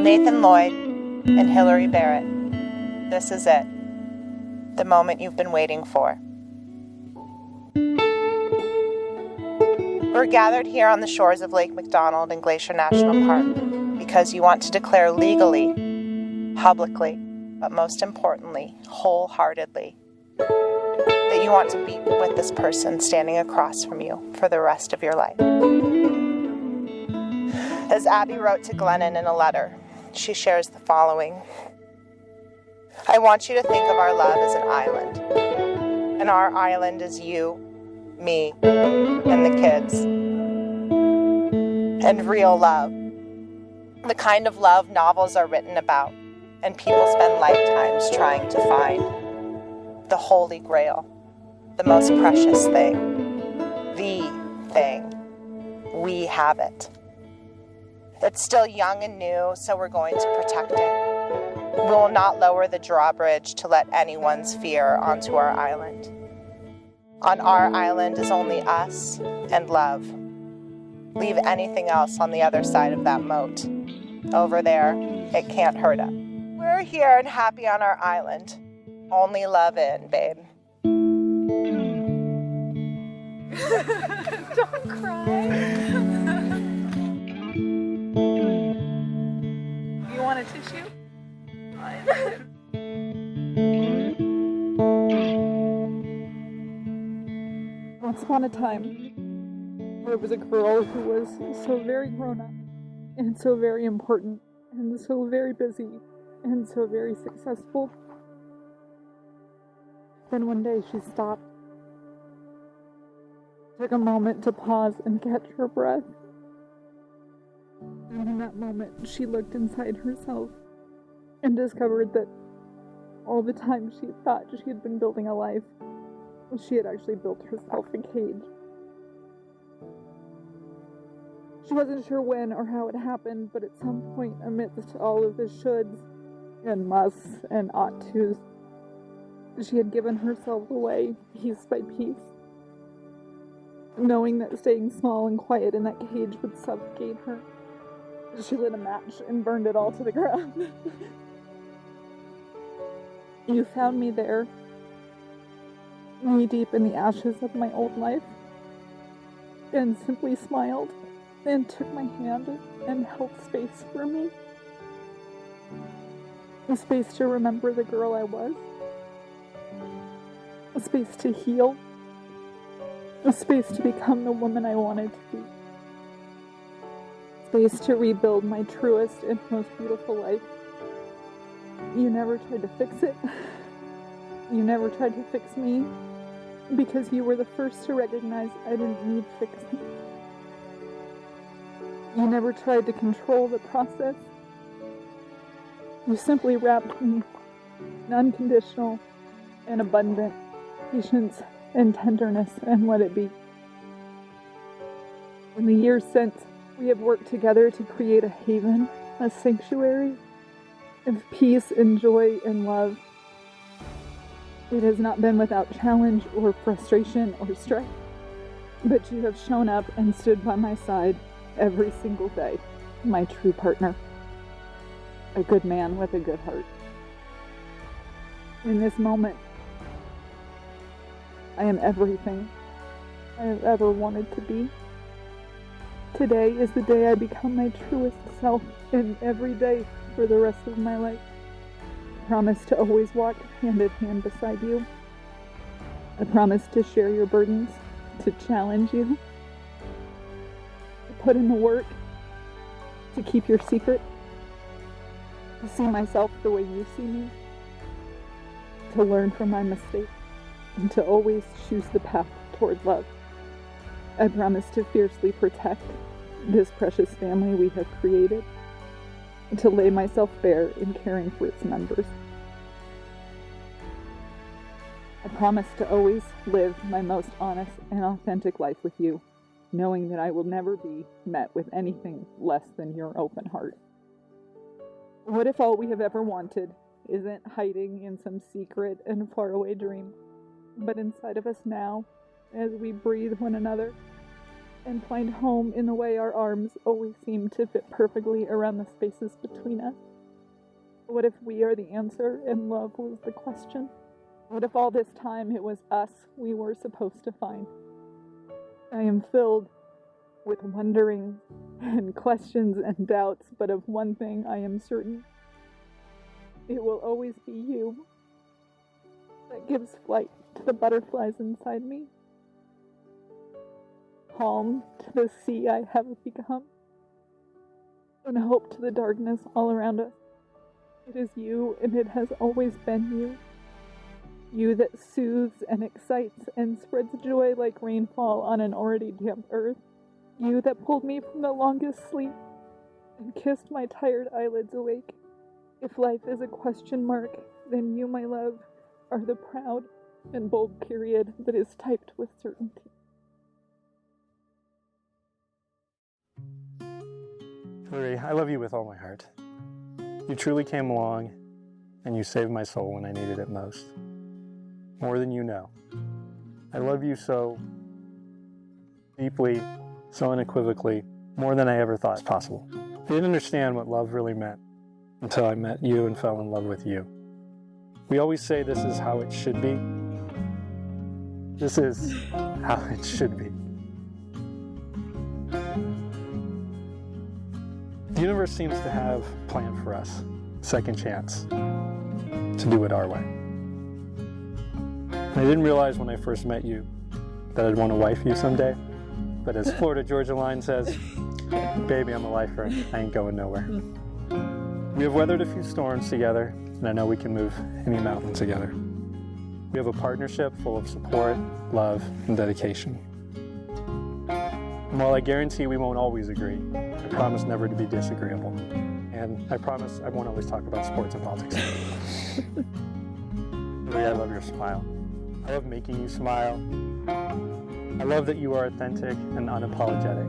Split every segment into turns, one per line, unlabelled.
Nathan Lloyd and Hilary Barrett. This is it. The moment you've been waiting for. We're gathered here on the shores of Lake McDonald in Glacier National Park because you want to declare legally, publicly, but most importantly, wholeheartedly, that you want to be with this person standing across from you for the rest of your life. As Abby wrote to Glennon in a letter, she shares the following. I want you to think of our love as an island. And our island is you, me, and the kids. And real love. The kind of love novels are written about, and people spend lifetimes trying to find. The Holy Grail. The most precious thing. The thing. We have it. It's still young and new, so we're going to protect it. We will not lower the drawbridge to let anyone's fear onto our island. On our island is only us and love. Leave anything else on the other side of that moat. Over there, it can't hurt us. We're here and happy on our island. Only love in, babe.
Don't cry. You want a tissue? Once upon a time, there was a girl who was so very grown up, and so very important, and so very busy, and so very successful. Then one day she stopped, took a moment to pause and catch her breath. And in that moment, she looked inside herself and discovered that all the time she thought she had been building a life, she had actually built herself a cage. She wasn't sure when or how it happened, but at some point amidst all of the shoulds and musts and ought tos, she had given herself away piece by piece, knowing that staying small and quiet in that cage would suffocate her. She lit a match and burned it all to the ground. You found me there, knee deep in the ashes of my old life, and simply smiled and took my hand and held space for me. A space to remember the girl I was. A space to heal. A space to become the woman I wanted to be. Space to rebuild my truest and most beautiful life. You never tried to fix it. You never tried to fix me, because you were the first to recognize I didn't need fixing. You never tried to control the process. You simply wrapped me in unconditional and abundant patience and tenderness and let it be. In the years since, we have worked together to create a haven, a sanctuary of peace and joy and love. It has not been without challenge or frustration or strife, but you have shown up and stood by my side every single day, my true partner, a good man with a good heart. In this moment, I am everything I have ever wanted to be. Today is the day I become my truest self, and every day for the rest of my life. I promise to always walk hand in hand beside you. I promise to share your burdens, to challenge you, to put in the work, to keep your secret, to see myself the way you see me, to learn from my mistakes, and to always choose the path toward love. I promise to fiercely protect this precious family we have created, and to lay myself bare in caring for its members. I promise to always live my most honest and authentic life with you, knowing that I will never be met with anything less than your open heart. What if all we have ever wanted isn't hiding in some secret and faraway dream, but inside of us now, as we breathe one another, and find home in the way our arms always seem to fit perfectly around the spaces between us? What if we are the answer and love was the question? What if all this time it was us we were supposed to find? I am filled with wondering and questions and doubts, but of one thing I am certain. It will always be you that gives flight to the butterflies inside me, calm to the sea I have become, and hope to the darkness all around us. It is you, and it has always been you. You that soothes and excites and spreads joy like rainfall on an already damp earth. You that pulled me from the longest sleep and kissed my tired eyelids awake. If life is a question mark, then you, my love, are the proud and bold period that is typed with certainty.
Hilary, I love you with all my heart. You truly came along, and you saved my soul when I needed it most. More than you know. I love you so deeply, so unequivocally, more than I ever thought was possible. I didn't understand what love really meant until I met you and fell in love with you. We always say this is how it should be. This is how it should be. The universe seems to have a plan for us, second chance, to do it our way. And I didn't realize when I first met you that I'd want to wife you someday, but as Florida Georgia Line says, baby, I'm a lifer, I ain't going nowhere. We have weathered a few storms together, and I know we can move any mountain together. We have a partnership full of support, love, and dedication. And while I guarantee we won't always agree, I promise never to be disagreeable. And I promise I won't always talk about sports and politics. Really, I love your smile. I love making you smile. I love that you are authentic and unapologetic.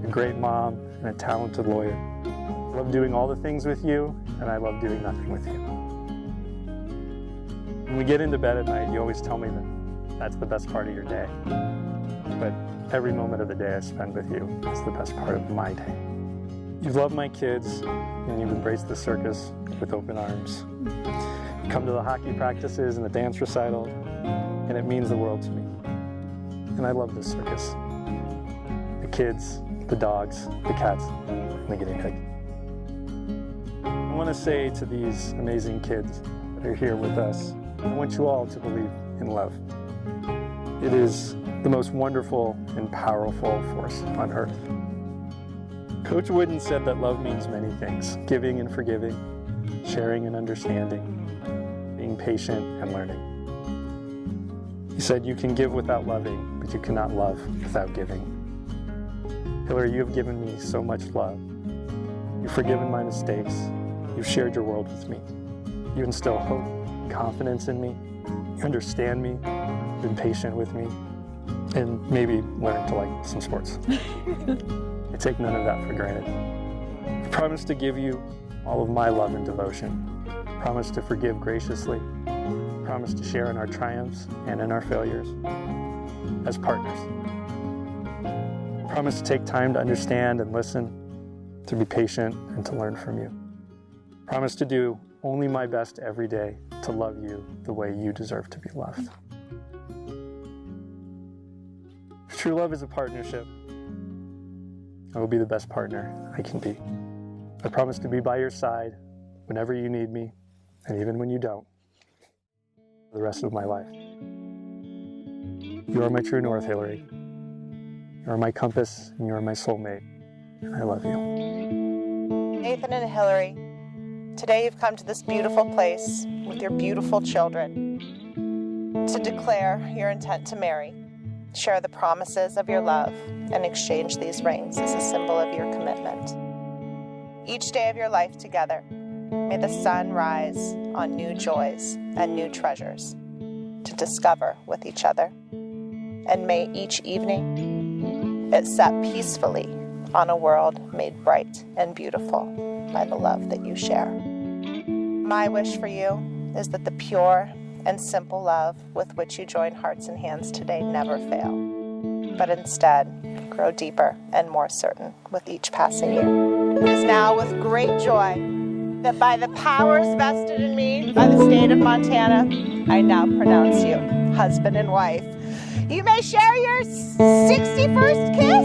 A great mom and a talented lawyer. I love doing all the things with you, and I love doing nothing with you. When we get into bed at night, you always tell me that that's the best part of your day. But every moment of the day I spend with you is the best part of my day. You've loved my kids, and you've embraced the circus with open arms. You come to the hockey practices and the dance recital, and it means the world to me. And I love this circus. The kids, the dogs, the cats, and the guinea pig. I want to say to these amazing kids that are here with us, I want you all to believe in love. It is the most wonderful and powerful force on earth. Coach Wooden said that love means many things: giving and forgiving, sharing and understanding, being patient and learning. He said you can give without loving, but you cannot love without giving. Hilary, you have given me so much love. You've forgiven my mistakes. You've shared your world with me. You instill hope, confidence in me. You understand me. You've been patient with me. And maybe learn to like some sports. I take none of that for granted. I promise to give you all of my love and devotion. I promise to forgive graciously. I promise to share in our triumphs and in our failures as partners. I promise to take time to understand and listen, to be patient and to learn from you. I promise to do only my best every day to love you the way you deserve to be loved. If true love is a partnership, I will be the best partner I can be. I promise to be by your side whenever you need me, and even when you don't, for the rest of my life. You are my true north, Hilary. You are my compass, and you are my soulmate, and I love you.
Nathan and Hilary, today you've come to this beautiful place with your beautiful children to declare your intent to marry, share the promises of your love, and exchange these rings as a symbol of your commitment. Each day of your life together, may the sun rise on new joys and new treasures to discover with each other. And may each evening it set peacefully on a world made bright and beautiful by the love that you share. My wish for you is that the pure and simple love with which you join hearts and hands today never fail, but instead grow grow deeper and more certain with each passing year. It is now with great joy that by the powers vested in me by the state of Montana, I now pronounce you husband and wife. You may share your 61st kiss.